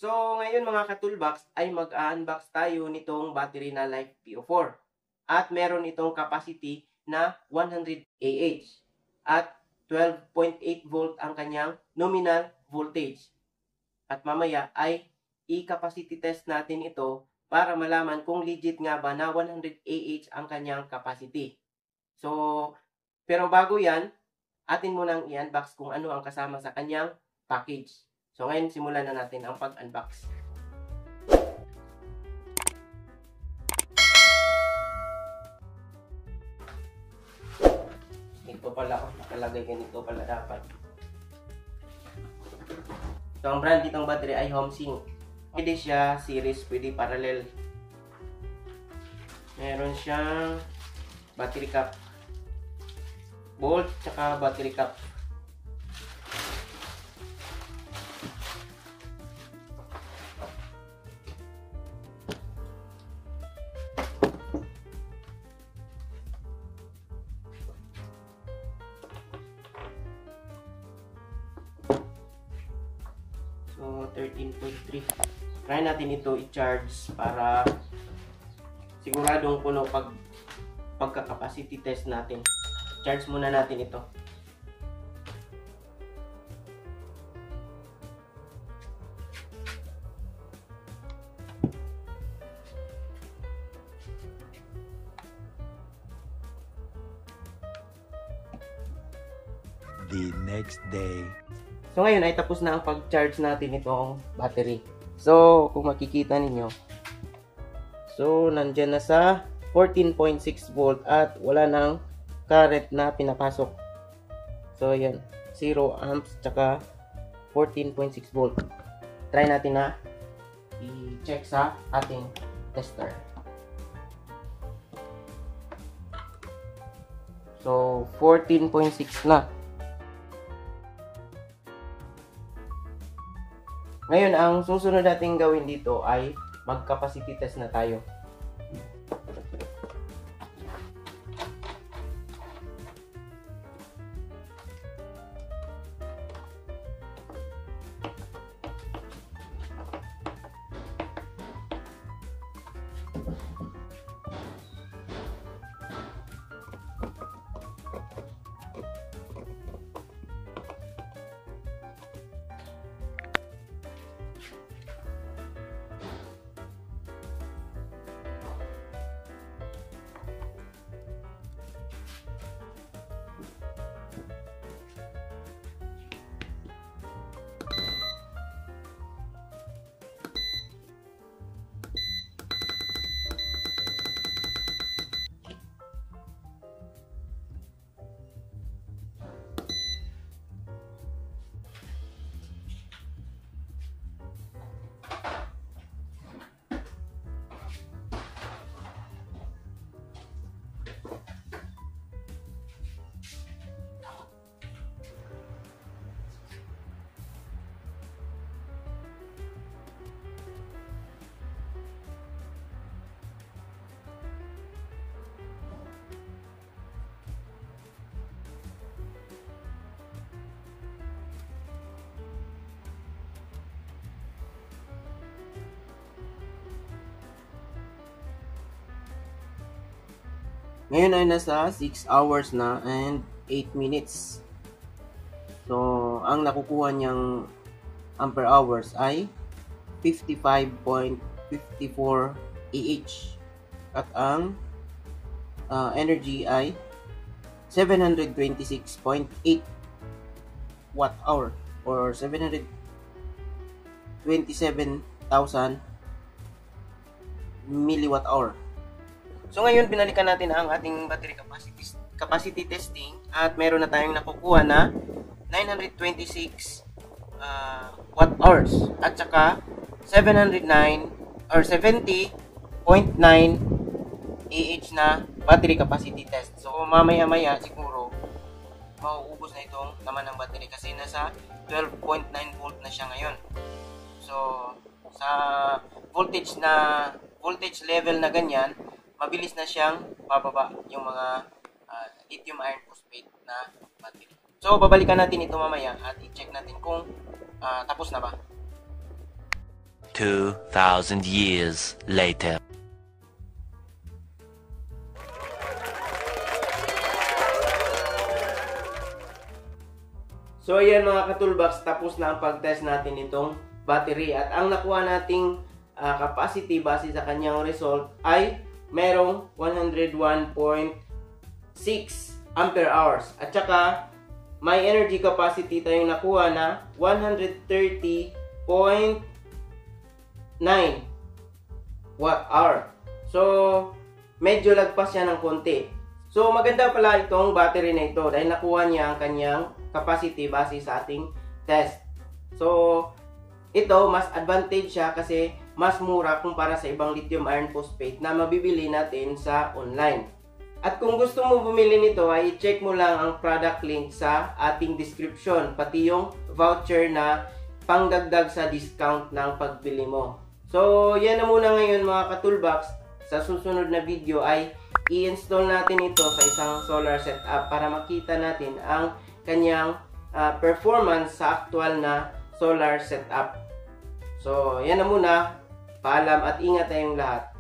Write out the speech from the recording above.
So, ngayon mga ka-toolbox ay mag-unbox tayo nitong battery na Life PO4. At meron itong capacity na 100 Ah at 12.8 volt ang kanyang nominal voltage. At mamaya ay i-capacity test natin ito para malaman kung legit nga ba na 100 Ah ang kanyang capacity. So, pero bago yan, atin munang i-unbox kung ano ang kasama sa kanyang package. So ngayon, simulan na natin ang pag-unbox. Ito pala, nakalagay ganito pala dapat. So ang brand ditong battery ay Homesing. Pwede siya series, pwede parallel. Meron siyang battery cap, volt, tsaka battery cap. So 13.3. Try natin ito i-charge para siguradong puno pagka-capacity test natin. Charge muna natin ito. The next day. So ngayon ay tapos na ang pag-charge natin itong battery. So kung makikita ninyo, so nandyan na sa 14.6 volt at wala nang current na pinapasok. So yan, 0 amps tsaka 14.6 volt. Try natin na i-check sa ating tester. So 14.6 na. Ngayon, ang susunod natin gawin dito ay mag-capacity test na tayo. Ngayon ay nasa 6 hours na and 8 minutes. So, ang nakukuha niyang ampere hours ay 55.54 Ah. At ang energy ay 726.8 watt hour or 727,000 milliwatt hour. So ngayon, binalikan natin ang ating battery capacity testing at meron na tayong nakukuha na 926 watt hours at saka 709 or 70.9 Ah na battery capacity test. So mamaya-maya siguro mauubos na itong laman ng battery kasi nasa 12.9 volt na siya ngayon. So sa voltage level na ganyan, mabilis na siyang bababa yung mga lithium iron phosphate na battery. So, babalikan natin ito mamaya at i-check natin kung tapos na ba. 2,000 years later. So ayan mga ka-toolbox, tapos na ang pag-test natin itong battery at ang nakuha nating capacity base sa kanyang result ay merong 101.6 ampere hours at saka may energy capacity tayong nakuha na 130.9 watt hour. So medyo lagpas siya ng konti. So maganda pala itong battery na ito dahil nakuha niya ang kanyang capacity base sa ating test. So ito mas advantage siya kasi mas mura kumpara sa ibang lithium iron phosphate na mabibili natin sa online. At kung gusto mo bumili nito ay i-check mo lang ang product link sa ating description pati yung voucher na pangdagdag sa discount ng pagbili mo. So yan na muna ngayon mga ka-toolbox. Sa susunod na video ay i-install natin ito sa isang solar setup para makita natin ang kanyang performance sa actual na solar setup. So yan na muna. Paalam at ingat tayong lahat.